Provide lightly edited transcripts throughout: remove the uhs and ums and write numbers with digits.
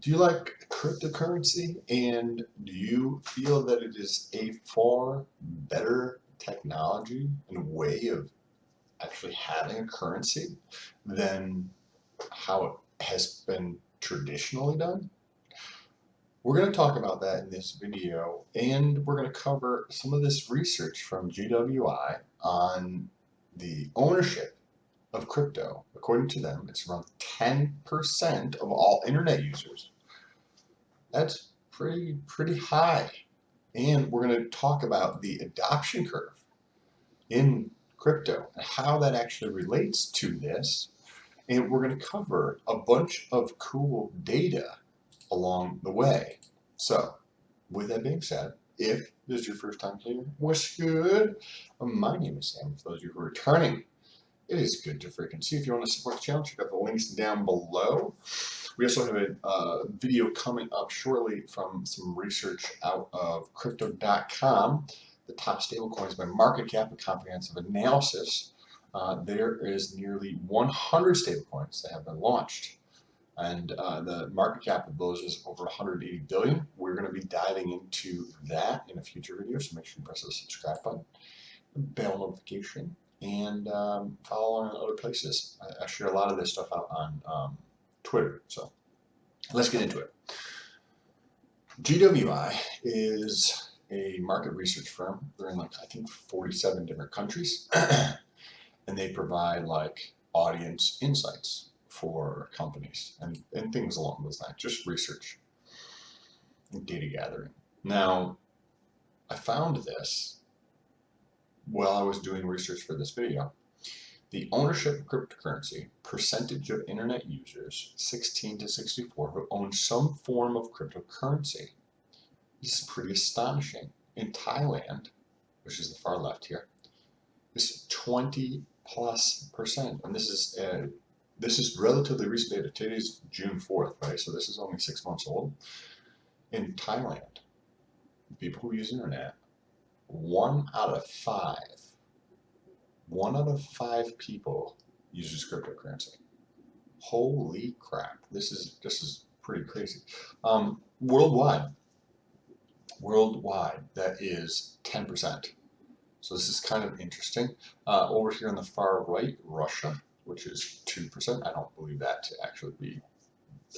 Do you like cryptocurrency, and do you feel that it is a far better technology and way of actually having a currency than how it has been traditionally done? We're going to talk about that in this video, and we're going to cover some of this research from GWI on the ownership of crypto. According to them, it's around 10% of all internet users. That's pretty high. And we're going to talk about the adoption curve in crypto and how that actually relates to this. And we're going to cover a bunch of cool data along the way. So, with that being said, if this is your first time here, what's good? My name is Sam. For those of you who are returning, it is good to freaking see. If you want to support the channel, check out the links down below. We also have a video coming up shortly from some research out of crypto.com, the top stablecoins by market cap, a comprehensive analysis. There is nearly 100 stablecoins that have been launched, and the market cap of those is over 180 billion. We're going to be diving into that in a future video, so make sure you press the subscribe button, bell notification, and follow along in other places. I share a lot of this stuff out on Twitter. So let's get into it. GWI is a market research firm. They're in, like, I think 47 different countries, and they provide like audience insights for companies and things along those lines, just research and data gathering. Now, I found this while I was doing research for this video. The ownership of cryptocurrency, percentage of internet users 16 to 64 who own some form of cryptocurrency. This is pretty astonishing. In Thailand, which is the far left here, this is 20+%, and this is relatively recent data. Today's June 4th, right? So this is only 6 months old. In Thailand, people who use internet, 1 out of 5 people uses cryptocurrency. Holy crap! This is pretty crazy. Worldwide, that is 10%. So this is kind of interesting. Over here on the far right, Russia, which is 2%. I don't believe that to actually be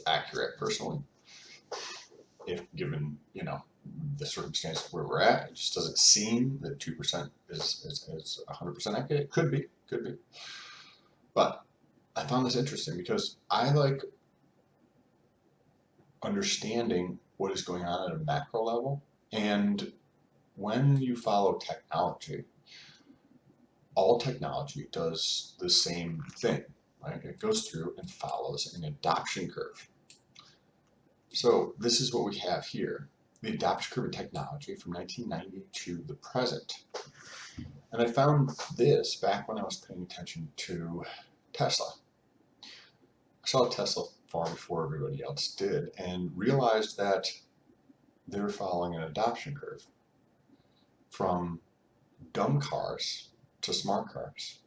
accurate personally, if given the circumstance where we're at. It just doesn't seem that 2% is 100% accurate. Could be. But I found this interesting because I like understanding what is going on at a macro level. And when you follow technology, all technology does the same thing, right? It goes through and follows an adoption curve. So this is what we have here, the adoption curve of technology from 1990 to the present. And I found this back when I was paying attention to Tesla. I saw Tesla far before everybody else did and realized that they're following an adoption curve from dumb cars to smart cars,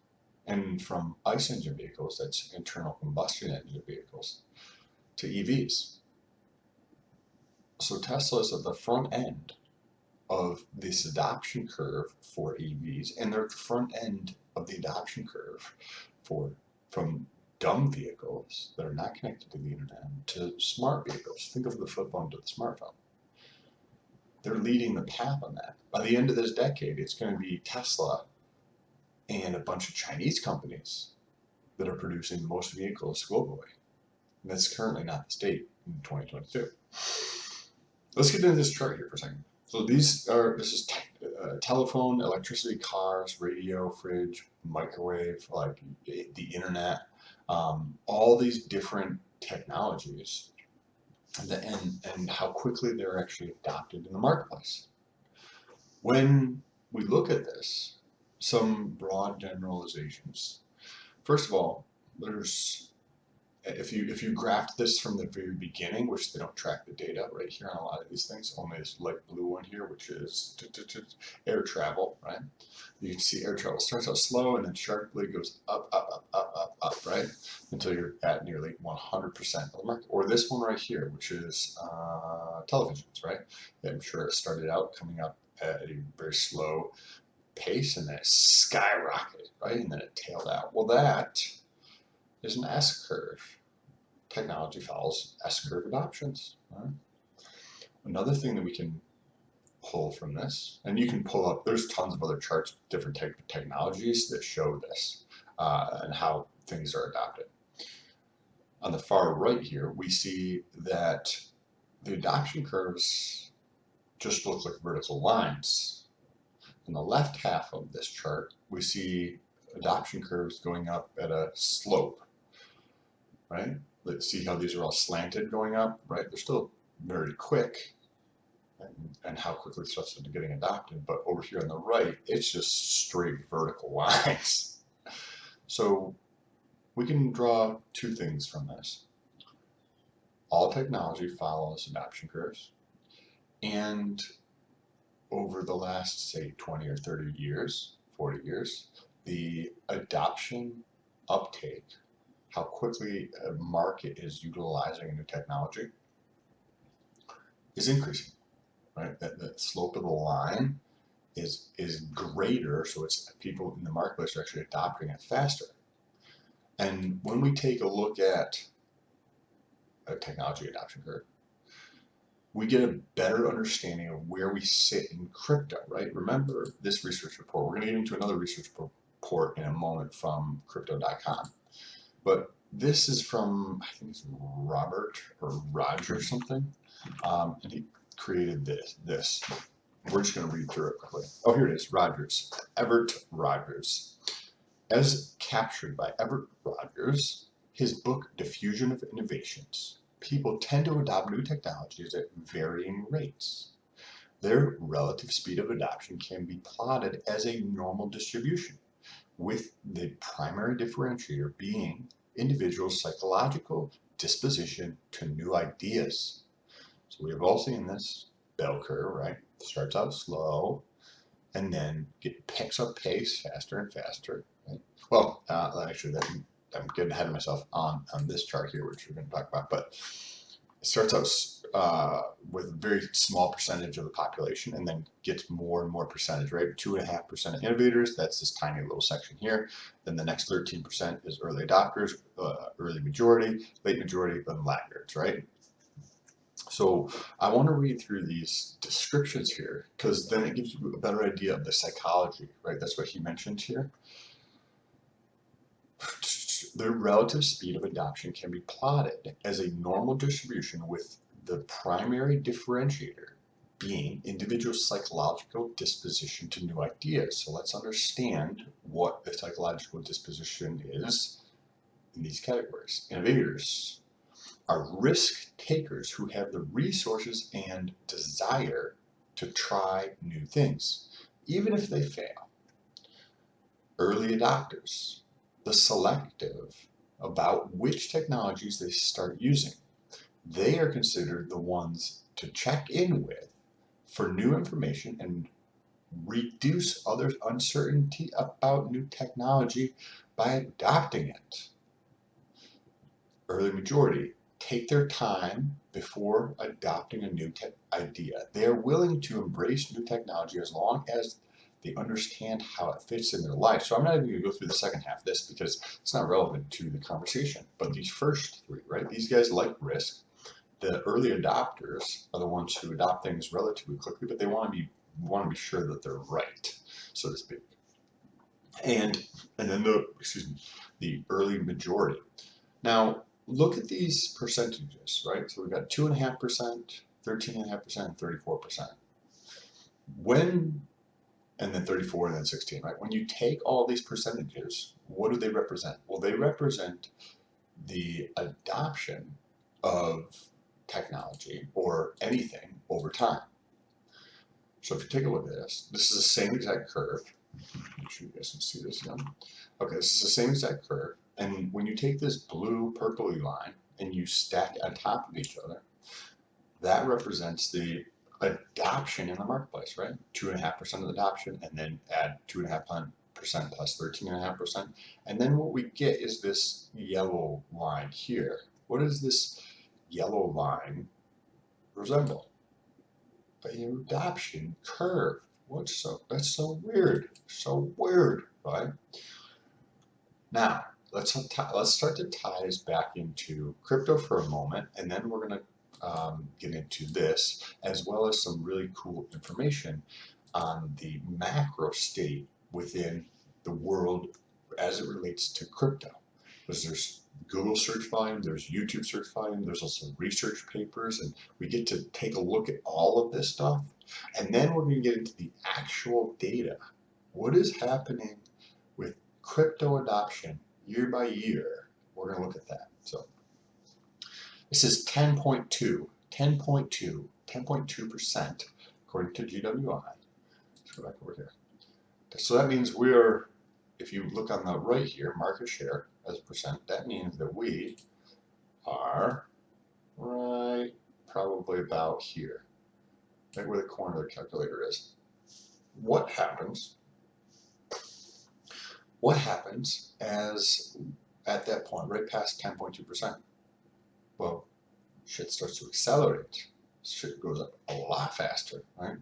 and from ICE engine vehicles, that's internal combustion engine vehicles, to EVs. So Tesla is at the front end of this adoption curve for EVs, and they're at the front end of the adoption curve from dumb vehicles that are not connected to the internet to smart vehicles. Think of the flip phone to the smartphone. They're leading the path on that. By the end of this decade, it's going to be Tesla and a bunch of Chinese companies that are producing most vehicles globally. And that's currently not the state in 2022. Let's get into this chart here for a second. So this is telephone, electricity, cars, radio, fridge, microwave, like the internet, all these different technologies, and how quickly they're actually adopted in the marketplace. When we look at this, some broad generalizations. First of all, there's if you graphed this from the very beginning, which they don't track the data right here on a lot of these things, only this light blue one here, which is air travel, right? You can see air travel starts out slow and then sharply goes up, right? Until you're at nearly 100% of the market. Or this one right here, which is televisions, right? I'm sure it started out coming up at a very slow pace and then it skyrocketed, right? And then it tailed out. Well, that is an S curve. Technology follows S curve adoptions. Right? Another thing that we can pull from this, and you can pull up, there's tons of other charts, different type of technologies that show this and how things are adopted. On the far right here, we see that the adoption curves just look like vertical lines. In the left half of this chart, we see adoption curves going up at a slope, right? Let's see how these are all slanted going up, right? They're still very quick, and how quickly stuff's getting adopted. But over here on the right, it's just straight vertical lines. So we can draw two things from this. All technology follows adoption curves. And over the last, say, 20 or 30 years, 40 years, the adoption uptake, how quickly a market is utilizing a new technology, is increasing. Right? The slope of the line is greater, so it's people in the marketplace are actually adopting it faster. And when we take a look at a technology adoption curve, we get a better understanding of where we sit in crypto, right? Remember this research report. We're going to get into another research report in a moment from crypto.com. But this is from, I think it's Robert or Roger something. And he created this. We're just going to read through it quickly. Oh, here it is, Rogers. Everett Rogers. As captured by Everett Rogers, his book Diffusion of Innovations, people tend to adopt new technologies at varying rates. Their relative speed of adoption can be plotted as a normal distribution, with the primary differentiator being individuals' psychological disposition to new ideas. So we have all seen this bell curve, right? Starts out slow and then picks up pace faster and faster. Right? Well, actually, I'm getting ahead of myself on this chart here, which we're going to talk about, but it starts out with a very small percentage of the population and then gets more and more percentage, right? 2.5% of innovators, that's this tiny little section here. Then the next 13% is early adopters, early majority, late majority, and laggards, right? So I want to read through these descriptions here because then it gives you a better idea of the psychology, right? That's what he mentioned here. The relative speed of adoption can be plotted as a normal distribution with the primary differentiator being individual psychological disposition to new ideas. So let's understand what the psychological disposition is in these categories. Innovators are risk takers who have the resources and desire to try new things, even if they fail. Early adopters, the selective about which technologies they start using. They are considered the ones to check in with for new information and reduce others' uncertainty about new technology by adopting it. Early majority take their time before adopting a new idea. They are willing to embrace new technology as long as they understand how it fits in their life. So I'm not even going to go through the second half of this because it's not relevant to the conversation. But these first three, right? These guys like risk. The early adopters are the ones who adopt things relatively quickly, but they want to be sure that they're right, so to speak. And then the early majority. Now, look at these percentages, right? So we've got 2.5%, 13.5%, and 34%. And then 34 and then 16, right? When you take all these percentages, what do they represent? Well, they represent the adoption of technology or anything over time. So if you take a look at this is the same exact curve. Make sure you guys can see this again. Okay, this is the same exact curve. And when you take this blue purpley line and you stack on top of each other, that represents the adoption in the marketplace, right? 2.5% of adoption, and then add 2.5% plus 13.5%. And then what we get is this yellow line here. What does this yellow line resemble? An adoption curve. That's so weird. So weird, right? Now, let's start to tie this back into crypto for a moment, and then we're going to get into this, as well as some really cool information on the macro state within the world as it relates to crypto. Because there's Google search volume, there's YouTube search volume, there's also research papers, and we get to take a look at all of this stuff. And then we're going to get into the actual data. What is happening with crypto adoption year by year? We're going to look at that. So this is 10.2% according to GWI. Let's go back over here. So that means we're, if you look on the right here, market share as a percent, that means that we are right probably about here, right where the corner of the calculator is. What happens as at that point, right past 10.2%? Well, shit starts to accelerate. Shit goes up a lot faster, right?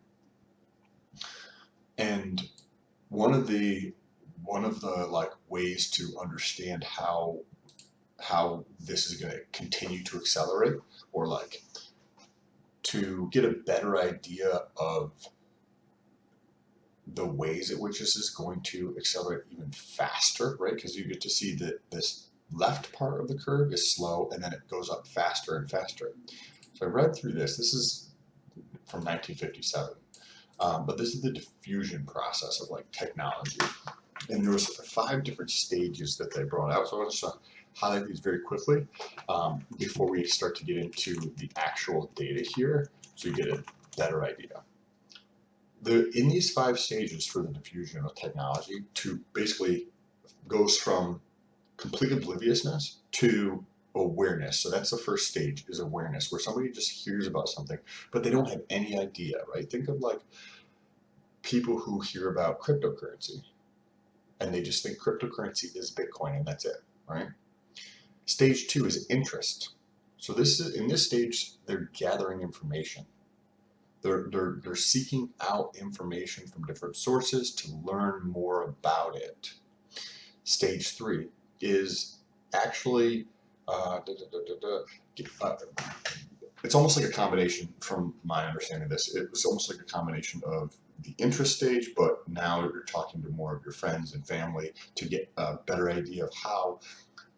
And one of the like ways to understand how this is going to continue to accelerate, or like to get a better idea of the ways at which this is going to accelerate even faster, right? Because you get to see that this left part of the curve is slow, and then it goes up faster and faster. So I read through this. This is from 1957, but this is the diffusion process of like technology. And there was 5 different stages that they brought out. So I want to highlight these very quickly before we start to get into the actual data here, so you get a better idea. In these 5 stages for the diffusion of technology, to basically goes from complete obliviousness to awareness. So that's the first stage, is awareness, where somebody just hears about something, but they don't have any idea, right? Think of like people who hear about cryptocurrency, and they just think cryptocurrency is Bitcoin and that's it, right? Stage 2 is interest. So in this stage, they're gathering information. They're seeking out information from different sources to learn more about it. Stage 3 is actually it's almost like a combination, from my understanding of this. It was almost like a combination of the interest stage, but now you're talking to more of your friends and family to get a better idea of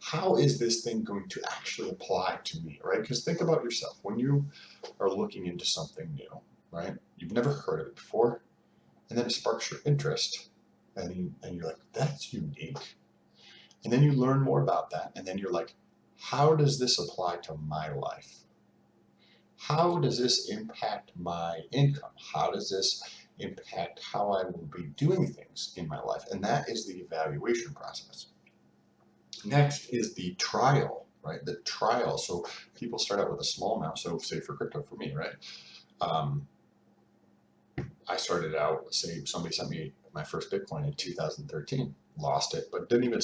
how is this thing going to actually apply to me, right? Because think about yourself. When you are looking into something new, right? You've never heard of it before, and then it sparks your interest, and you're like, that's unique. And then you learn more about that, and then you're like, how does this apply to my life? How does this impact my income? How does this impact how I will be doing things in my life? And that is the evaluation process. Next is the trial, right? The trial. So people start out with a small amount. So say for crypto, for me, right? I started out, say somebody sent me my first Bitcoin in 2013, lost it, but didn't even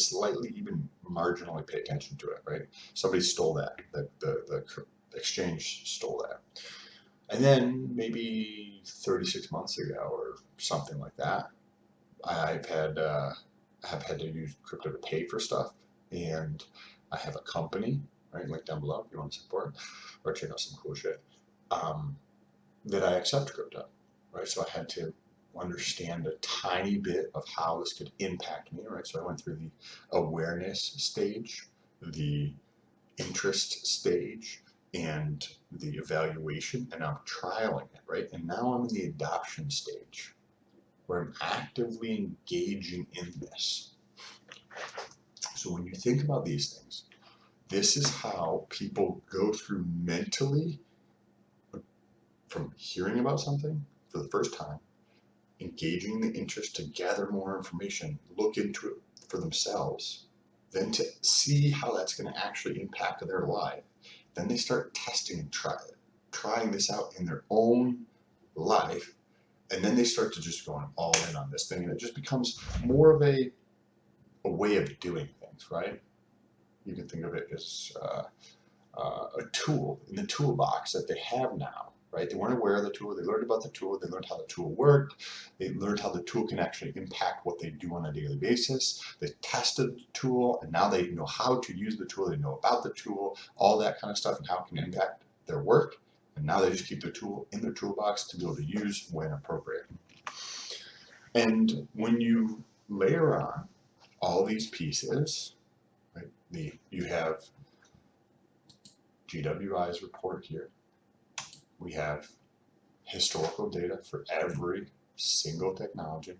marginally pay attention to it, right? Somebody stole that. The exchange stole that. And then maybe 36 months ago or something like that, have had to use crypto to pay for stuff, and I have a company, right? Link down below if you want to support or check out some cool shit. That I accept crypto, right? So I had to understand a tiny bit of how this could impact me, right? So I went through the awareness stage, the interest stage, and the evaluation, and I'm trialing it, right? And now I'm in the adoption stage, where I'm actively engaging in this. So when you think about these things, this is how people go through mentally, from hearing about something for the first time, engaging the interest to gather more information, look into it for themselves, then to see how that's going to actually impact their life, then they start testing and trying this out in their own life, and then they start to just going all in on this thing, and it just becomes more of a way of doing things, right? You can think of it as a tool in the toolbox that they have now, right? They weren't aware of the tool. They learned about the tool. They learned how the tool worked. They learned how the tool can actually impact what they do on a daily basis. They tested the tool, and now they know how to use the tool. They know about the tool, all that kind of stuff, and how it can impact their work. And now they just keep the tool in their toolbox to be able to use when appropriate. And when you layer on all these pieces, right? You have GWI's report here. We have historical data for every single technology.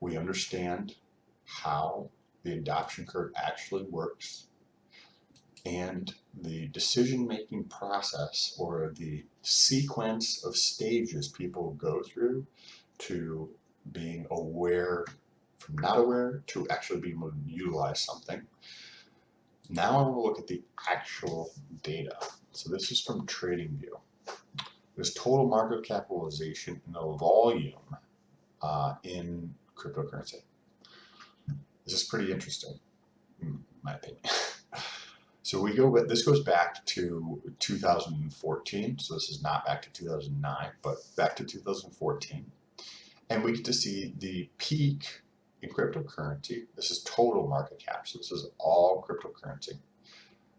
We understand how the adoption curve actually works, and the decision-making process, or the sequence of stages people go through to being aware from not aware to actually being able to utilize something. Now I want to look at the actual data. So this is from TradingView. There's total market capitalization and the volume in cryptocurrency. This is pretty interesting, in my opinion. So this goes back to 2014. So this is not back to 2009, but back to 2014. And we get to see the peak in cryptocurrency. This is total market cap. So this is all cryptocurrency.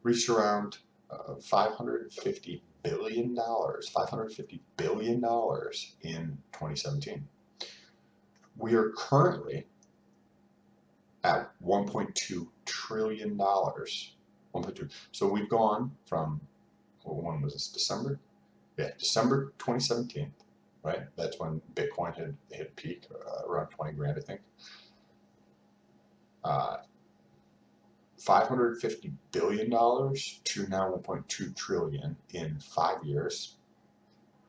Reached around $550 billion in 2017. We are currently at $1.2 trillion. 1.2. So we've gone from, when was this, December? Yeah, December 2017, right? That's when Bitcoin had hit peak, around 20 grand, I think. $550 billion to now 1.2 trillion in 5 years.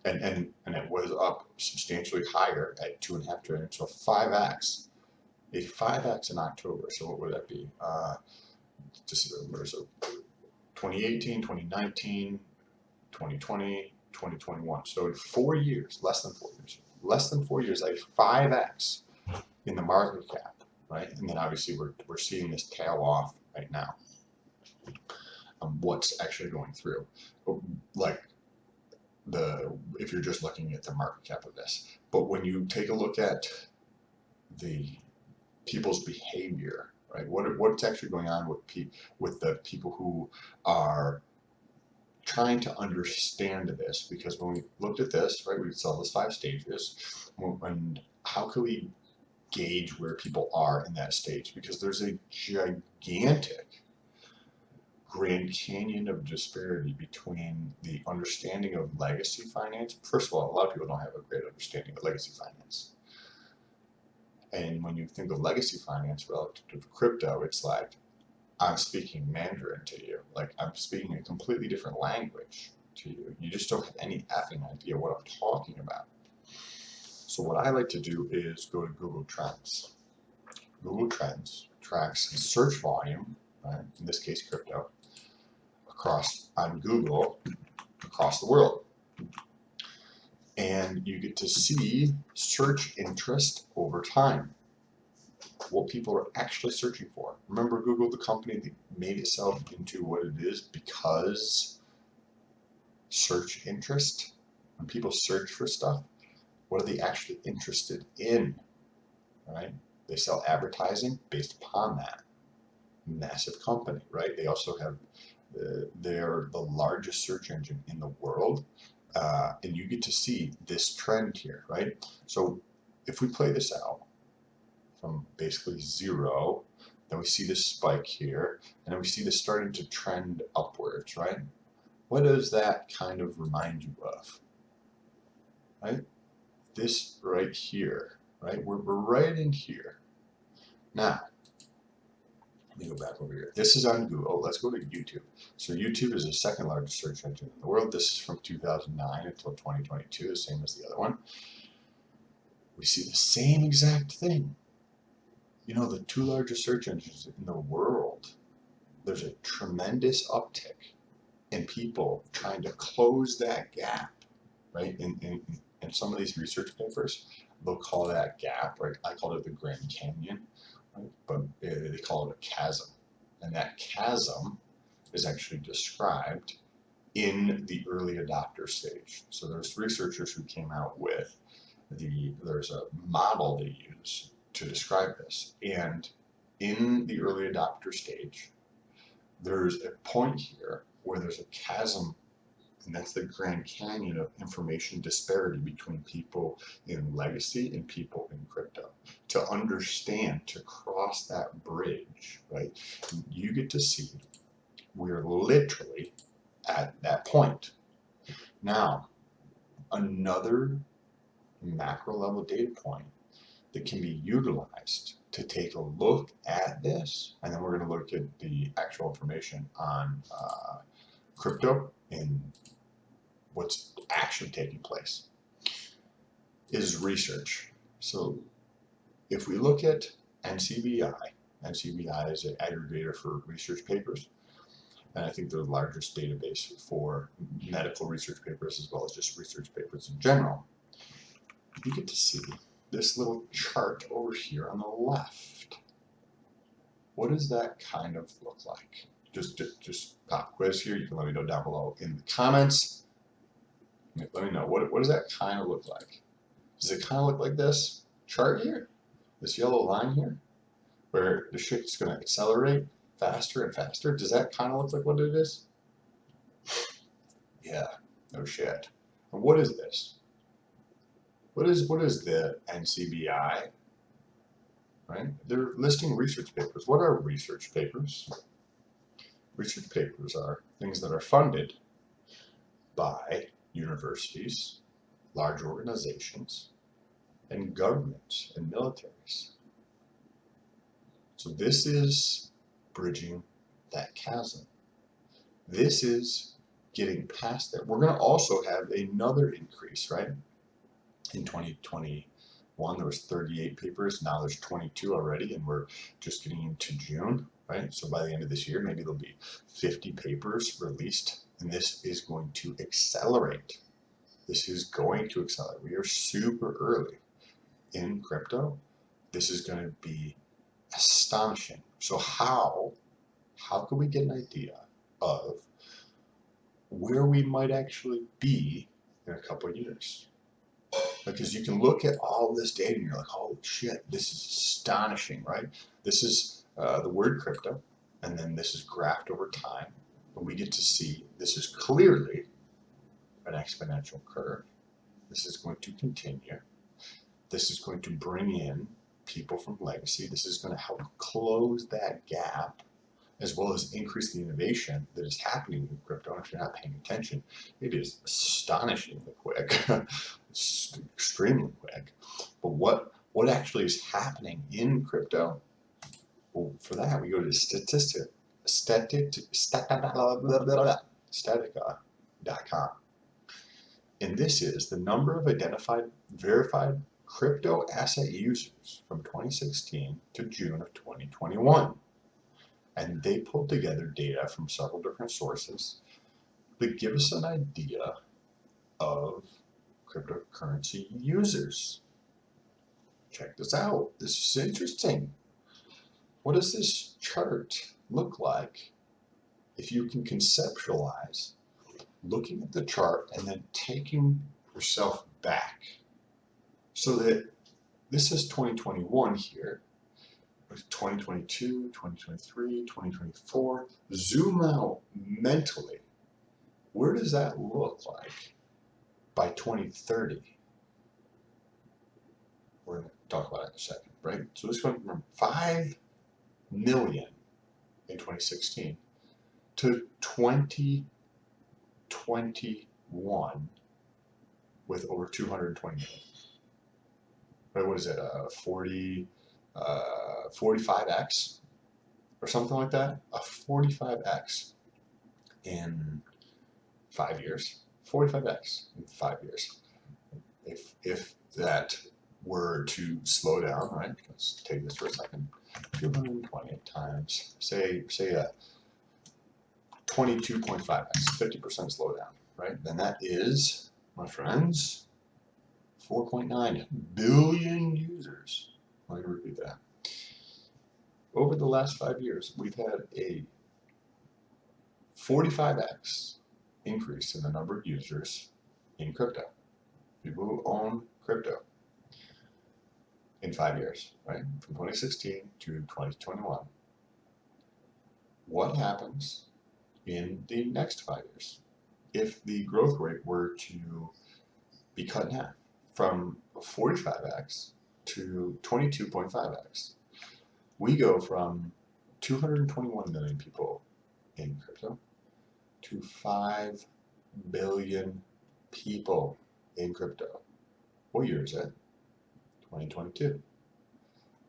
And it was up substantially higher at 2.5 trillion. So 5x, a 5x in October. So what would that be? Just remember, so 2018, 2019, 2020, 2021. So in 4 years, less than 4 years, a 5x in the market cap, right? And then obviously we're seeing this tail off right now. What's actually going through, like if you're just looking at the market cap of this. But when you take a look at the people's behavior, right? What's actually going on with the people who are trying to understand this? Because when we looked at this, right, we saw those 5 stages, and how can we gauge where people are in that stage? Because there's a gigantic Grand Canyon of disparity between the understanding of legacy finance. First of all, a lot of people don't have a great understanding of legacy finance. And when you think of legacy finance relative to crypto, it's like, I'm speaking Mandarin to you. Like, I'm speaking a completely different language to you. You just don't have any effing idea what I'm talking about. So what I like to do is go to Google Trends. Google Trends tracks search volume, right, in this case crypto, on Google across the world. And you get to see search interest over time, what people are actually searching for. Remember, Google, the company that made itself into what it is because search interest. When people search for stuff, what are they actually interested in, right? They sell advertising based upon that. Massive company, right? They also have, they're the largest search engine in the world. And you get to see this trend here, right? So if we play this out from basically 0, then we see this spike here, and then we see this starting to trend upwards, right? What does that kind of remind you of, right? This right here, right? We're right in here. Now, let me go back over here. This is on Google. Let's go to YouTube. So YouTube is the 2nd largest search engine in the world. This is from 2009 until 2022, the same as the other one. We see the same exact thing. You know, the two largest search engines in the world, there's a tremendous uptick in people trying to close that gap, right? In some of these research papers, they'll call that gap, right? I call it the Grand Canyon, right? But they call it a chasm. And that chasm is actually described in the early adopter stage. So there's researchers who came out with there's a model they use to describe this. And in the early adopter stage, there's a point here where there's a chasm, and that's the Grand Canyon of information disparity between people in legacy and people in crypto. To understand, to cross that bridge, right, you get to see we're literally at that point. Now, another macro level data point that can be utilized to take a look at this, and then we're going to look at the actual information on crypto and what's actually taking place, is research. So if we look at NCBI, NCBI is an aggregator for research papers, and I think they're the largest database for medical research papers as well as just research papers in general. You get to see this little chart over here on the left. What does that kind of look like? Just pop quiz here. You can let me know down below in the comments. Let me know, what does that kind of look like? Does it kind of look like this chart here? This yellow line here? Where the shit's going to accelerate faster and faster? Does that kind of look like what it is? Yeah, no shit. And what is this? What is the NCBI? Right? They're listing research papers. What are research papers? Research papers are things that are funded by universities, large organizations, and governments and militaries. So this is bridging that chasm. This is getting past that. We're going to also have another increase, right? In 2021, there was 38 papers. Now there's 22 already, and we're just getting into June, right? So by the end of this year, maybe there'll be 50 papers released, and this is going to accelerate. This is going to accelerate. We are super early in crypto. This is going to be astonishing. So how can we get an idea of where we might actually be in a couple of years? Because you can look at all this data and you're like, holy shit, this is astonishing, right? This is the word crypto, and then this is graphed over time. And we get to see this is clearly an exponential curve. This is going to continue. This is going to bring in people from legacy. This is going to help close that gap, as well as increase the innovation that is happening in crypto. And if you're not paying attention, it is astonishingly quick. It's extremely quick. But what actually is happening in crypto? Well, for that, we go to statica.com. And this is the number of verified crypto asset users from 2016 to June of 2021. And they pulled together data from several different sources that give us an idea of cryptocurrency users. Check this out. This is interesting. What does this chart look like if you can conceptualize looking at the chart and then taking yourself back? So that this is 2021 here, 2022, 2023, 2024. Zoom out mentally. Where does that look like by 2030? We're going to talk about it in a second, right? So this went from 5 million in 2016 to 2021 with over 220 million. Right, what is it, 45x or something like that? A 45x in 5 years. 45x in 5 years. If that were to slow down, right? Let's take this for a second. 220 times, say a 22.5x, 50% slowdown, right? Then that is, my friends, 4.9 billion users. Let me repeat that. Over the last 5 years, we've had a 45x increase in the number of users in crypto. People who own crypto in 5 years, right? From 2016 to 2021. What happens in the next 5 years if the growth rate were to be cut in half from 45x to 22.5x? We go from 221 million people in crypto to 5 billion people in crypto. What year is it? 2022.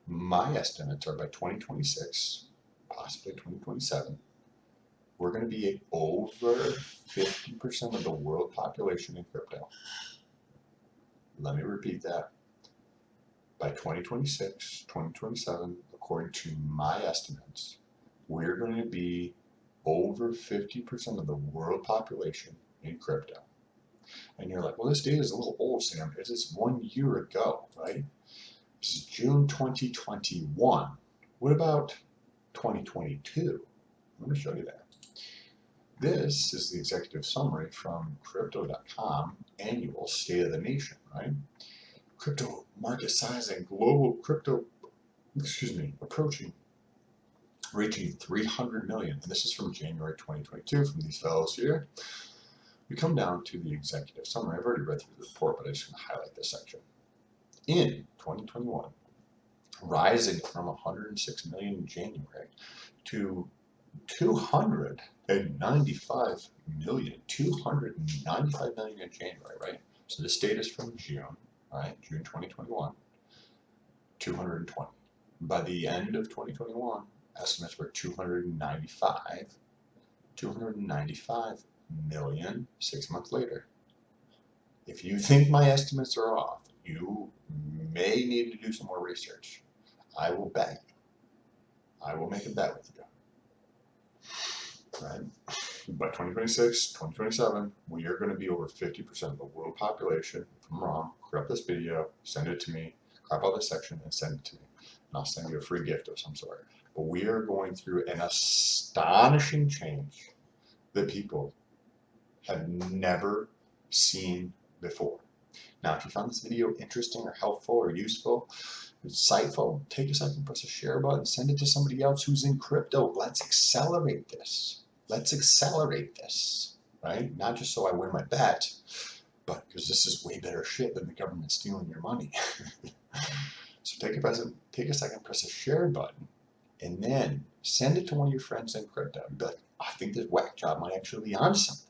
My estimates are by 2026, possibly 2027, we're going to be at over 50% of the world population in crypto. Let me repeat that. By 2026, 2027, according to my estimates, we're going to be over 50% of the world population in crypto. And you're like, well, this data is a little old, Sam. It is 1 year ago, right? This is June 2021. What about 2022? Let me show you that. This is the executive summary from Crypto.com annual State of the Nation, right? Crypto market size and global crypto, reaching 300 million. And this is from January 2022 from these fellows here. We come down to the executive summary. I've already read through the report, but I just want to highlight this section. In 2021, rising from 106 million in January to 295 million in January, right? So this data is from June, right? June 2021, 220. By the end of 2021, estimates were 295 million 6 months later. If you think my estimates are off, you may need to do some more research. I will bet you. I will make a bet with you. Right? By 2026, 2027, we are going to be over 50% of the world population. If I'm wrong, crop this video, send it to me, crop out this section and send it to me. And I'll send you a free gift of some sort. But we are going through an astonishing change that people have never seen before. Now, if you found this video interesting or helpful or useful, insightful, take a second, press the share button, send it to somebody else who's in crypto. Let's accelerate this. Let's accelerate this, right? Not just so I win my bet, but because this is way better shit than the government stealing your money. So take a second, press the share button, and then send it to one of your friends in crypto. And be like, I think this whack job might actually be on something.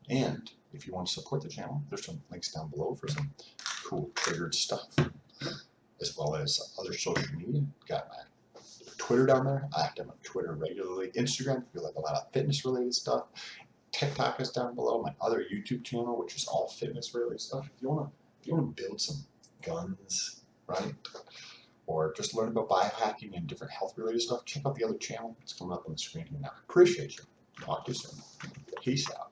And if you want to support the channel, there's some links down below for some cool triggered stuff, as well as other social media. Got my Twitter down there. I active on Twitter regularly. Instagram, if you like a lot of fitness related stuff. TikTok is down below. My other YouTube channel, which is all fitness related stuff. If you want to build some guns, right? Or just learn about biohacking and different health related stuff, check out the other channel. It's coming up on the screen here now. Appreciate you. Talk to you soon. Peace out.